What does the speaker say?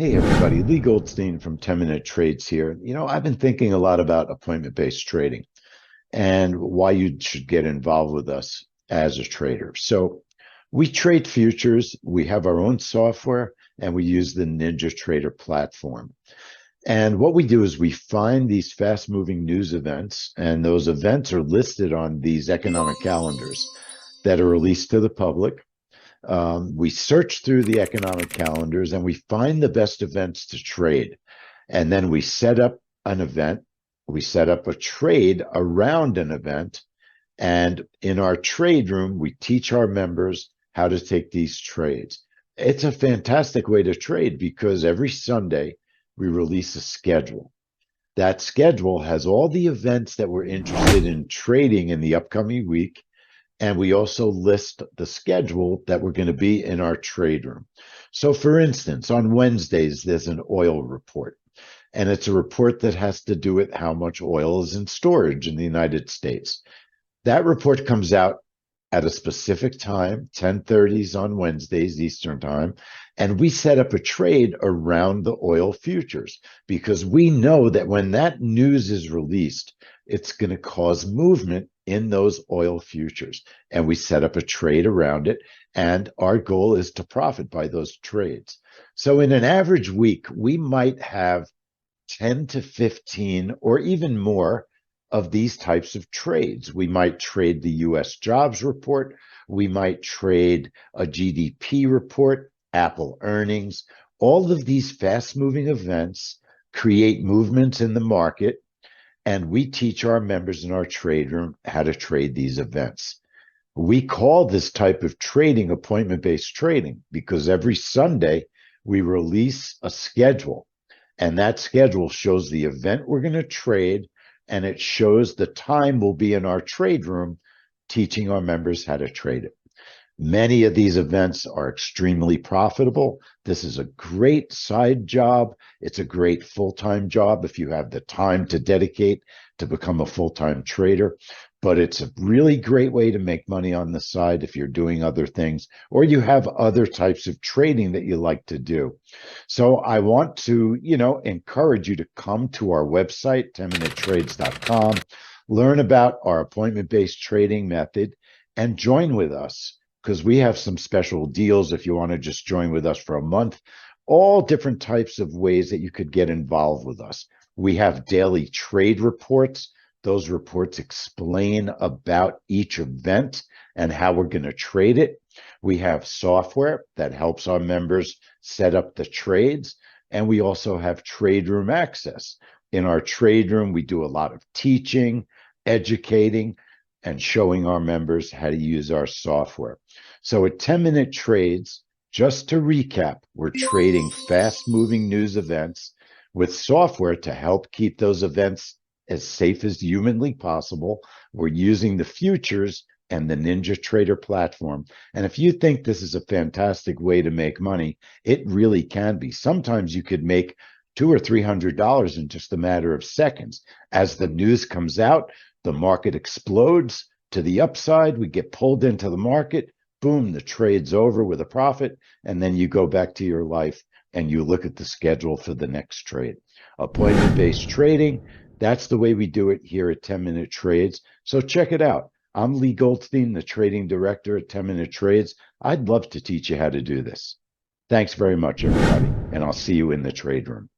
Hey everybody, Leigh Goldstein from 10-Minute Trades here. I've been thinking a lot about appointment-based trading and why you should get involved with us as a trader. So we trade futures, we have our own software, and we use the Ninja Trader platform. And what we do is we find these fast-moving news events, and those events are listed on these economic calendars that are released to the public. We search through the economic calendars and we find the best events to trade. And then we set up an event, we set up a trade around an event. And in our trade room, we teach our members how to take these trades. It's a fantastic way to trade because every Sunday we release a schedule. That schedule has all the events that we're interested in trading in the upcoming week, and we also list the schedule that we're going to be in our trade room. So, for instance, on Wednesdays, there's an oil report, and it's a report that has to do with how much oil is in storage in the United States. That report comes out at a specific time, 10:30s on Wednesdays, Eastern time, and we set up a trade around the oil futures because we know that when that news is released, it's going to cause movement in those oil futures. And we set up a trade around it, and our goal is to profit by those trades. So in an average week, we might have 10 to 15 or even more of these types of trades. We might trade the US jobs report. We might trade a GDP report, Apple earnings. All of these fast moving events create movements in the market, and we teach our members in our trade room how to trade these events. We call this type of trading appointment-based trading because every Sunday we release a schedule, and that schedule shows the event we're going to trade, and it shows the time we'll be in our trade room teaching our members how to trade it. Many of these events are extremely profitable. This is a great side job. It's a great full-time job if you have the time to dedicate to become a full-time trader. But it's a really great way to make money on the side if you're doing other things or you have other types of trading that you like to do. So I want to, encourage you to come to our website, 10minutetrades.com, learn about our appointment-based trading method, and join with us because we have some special deals if you want to just join with us for a month, all different types of ways that you could get involved with us. We have daily trade reports. Those reports explain about each event and how we're going to trade it. We have software that helps our members set up the trades. And we also have trade room access. In our trade room, we do a lot of teaching, educating, and showing our members how to use our software. So at 10-Minute Trades, just to recap, we're trading fast-moving news events with software to help keep those events as safe as humanly possible. We're using the futures and the Ninja Trader platform. And if you think this is a fantastic way to make money, it really can be. Sometimes you could make $200 or $300 in just a matter of seconds. As the news comes out, the market explodes to the upside. We get pulled into the market. Boom, the trade's over with a profit. And then you go back to your life and you look at the schedule for the next trade. Appointment-based trading, that's the way we do it here at 10-Minute Trades. So check it out. I'm Leigh Goldstein, the trading director at 10-Minute Trades. I'd love to teach you how to do this. Thanks very much, everybody. And I'll see you in the trade room.